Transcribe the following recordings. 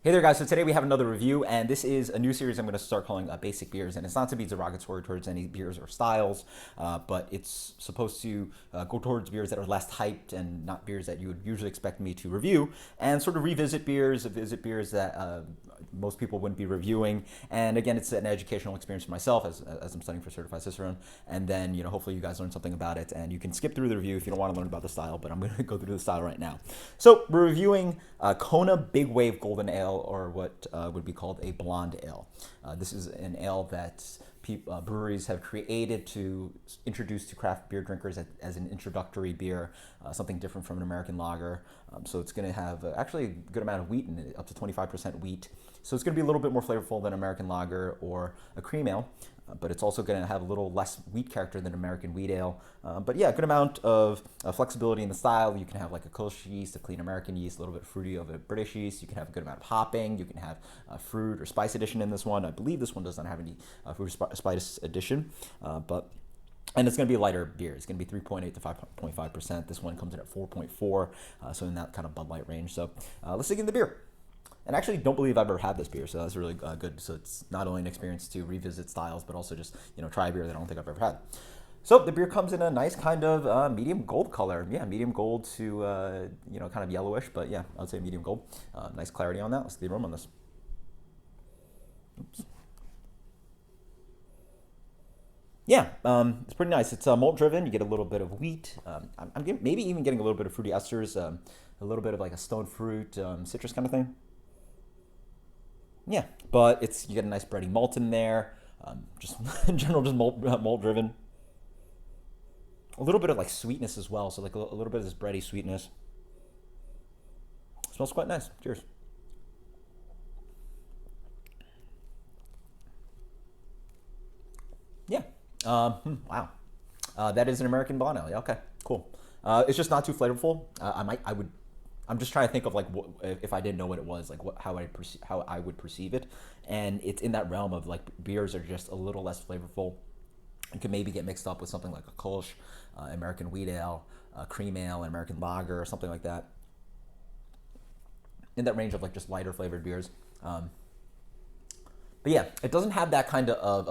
Hey there, guys. So today we have another review, and this is a new series I'm going to start calling Basic Beers. And it's not to be derogatory towards any beers or styles, but it's supposed to go towards beers that are less hyped and not beers that you would usually expect me to review, and sort of revisit beers, visit beers that most people wouldn't be reviewing. And again, it's an educational experience for myself as I'm studying for Certified Cicerone. And then, hopefully you guys learn something about it, and you can skip through the review if you don't want to learn about the style, but I'm going to go through the style right now. So we're reviewing Kona Big Wave Golden Ale, or what would be called a blonde ale. This is an ale that breweries have created to introduce to craft beer drinkers as an introductory beer, something different from an American lager. So it's going to have actually a good amount of wheat in it, up to 25% wheat. So it's going to be a little bit more flavorful than American lager or a cream ale. But it's also going to have a little less wheat character than American wheat ale. But yeah, a good amount of flexibility in the style. You can have like a Kölsch yeast, a clean American yeast, a little bit fruity of a British yeast. You can have a good amount of hopping. You can have fruit or spice addition in this one. I believe this one does not have any fruit or spice addition, and it's going to be a lighter beer. It's going to be 3.8 to 5.5%. This one comes in at 4.4, so in that kind of Bud Light range. So let's dig into the beer. And I actually don't believe I've ever had this beer, so that's really good. So it's not only an experience to revisit styles, but also just try a beer that I don't think I've ever had. So the beer comes in a nice kind of medium gold color. Yeah, medium gold to kind of yellowish, but yeah, I would say medium gold. Nice clarity on that. Let's get the aroma on this. Oops. Yeah, it's pretty nice. It's malt driven. You get a little bit of wheat. Maybe even getting a little bit of fruity esters, a little bit of like a stone fruit, citrus kind of thing. Yeah, but you get a nice bready malt in there. Just in general, just malt driven. A little bit of like sweetness as well. So like a little bit of this bready sweetness. Smells quite nice. Cheers. Yeah. Wow. That is an American blonde ale. Yeah, okay. Cool. It's just not too flavorful. I'm just trying to think of like if I didn't know what it was, like how I would perceive it, and it's in that realm of like beers are just a little less flavorful. It could maybe get mixed up with something like a Kolsch, American wheat ale, cream ale, an American lager, or something like that. In that range of like just lighter flavored beers. But yeah, it doesn't have that kind of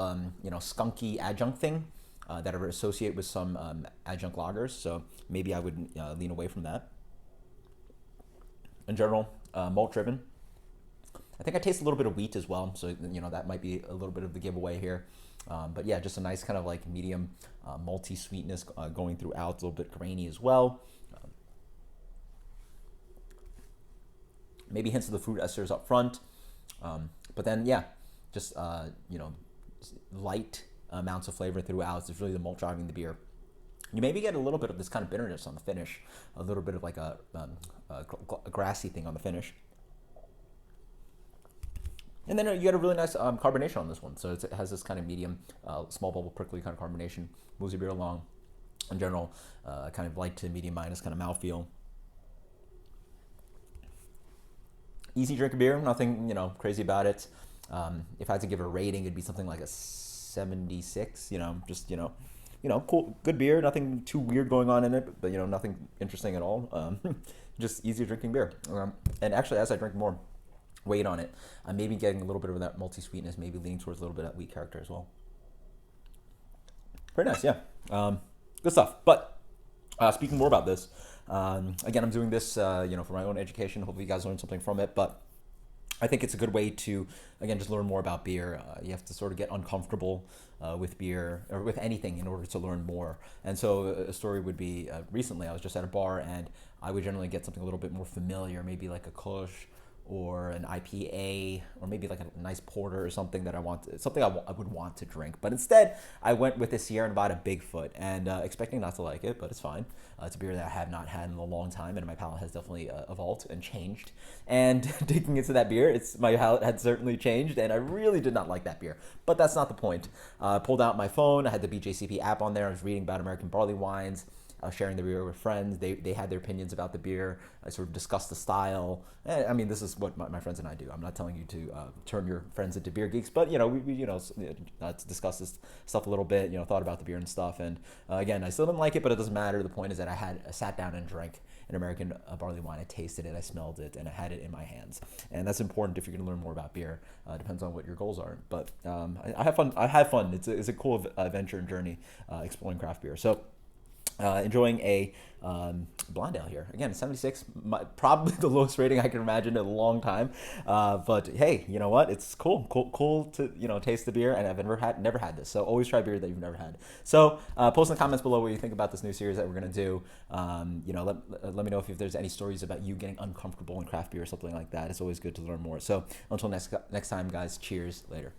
skunky adjunct thing that I would associate with some adjunct lagers. So maybe I would lean away from that. In general, malt driven. I think I taste a little bit of wheat as well, so that might be a little bit of the giveaway here. But yeah, just a nice kind of like medium malty sweetness going throughout, a little bit grainy as well. Maybe hints of the fruit esters up front, but then yeah, just light amounts of flavor throughout. It's really the malt driving the beer. You maybe get a little bit of this kind of bitterness on the finish, a little bit of like a grassy thing on the finish. And then you get a really nice carbonation on this one. So it has this kind of medium, small bubble, prickly kind of carbonation, moves your beer along. In general, kind of light to medium minus kind of mouthfeel. Easy drink of beer, nothing crazy about it. If I had to give it a rating, it'd be something like a 76. Cool, good beer. Nothing too weird going on in it, but nothing interesting at all. Just easy drinking beer. And actually, as I drink more weight on it, I'm maybe getting a little bit of that malty sweetness, maybe leaning towards a little bit of that wheat character as well. Very nice, yeah. Good stuff. But speaking more about this, again, I'm doing this, for my own education. Hopefully, you guys learn something from it. But I think it's a good way to, again, just learn more about beer. You have to sort of get uncomfortable with beer or with anything in order to learn more. And so a story would be recently I was just at a bar and I would generally get something a little bit more familiar, maybe like a Kolsch or an IPA or maybe like a nice porter or something that I would want to drink. But instead, I went with a Sierra Nevada Bigfoot and expecting not to like it, but it's fine. It's a beer that I have not had in a long time, and my palate has definitely evolved and changed. And digging into that beer, my palate had certainly changed, and I really did not like that beer. But that's not the point. Pulled out my phone. I had the BJCP app on there. I was reading about American barley wines. sharing the beer with friends. They had their opinions about the beer. I sort of discussed the style. I mean, this is what my friends and I do. I'm not telling you to turn your friends into beer geeks, but to discuss this stuff a little bit. Thought about the beer and stuff. And again, I still didn't like it, but it doesn't matter. The point is that I sat down and drank an American barley wine. I tasted it, I smelled it, and I had it in my hands. And that's important if you're going to learn more about beer. Depends on what your goals are. But I have fun. I have fun. It's a cool adventure and journey exploring craft beer. So enjoying a blonde ale here. Again, 76, probably the lowest rating I can imagine in a long time. But hey, you know what? It's cool to taste the beer, and I've never had this. So always try beer that you've never had. So post in the comments below what you think about this new series that we're gonna do. Let me know if there's any stories about you getting uncomfortable in craft beer or something like that. It's always good to learn more. So until next time, guys. Cheers. Later.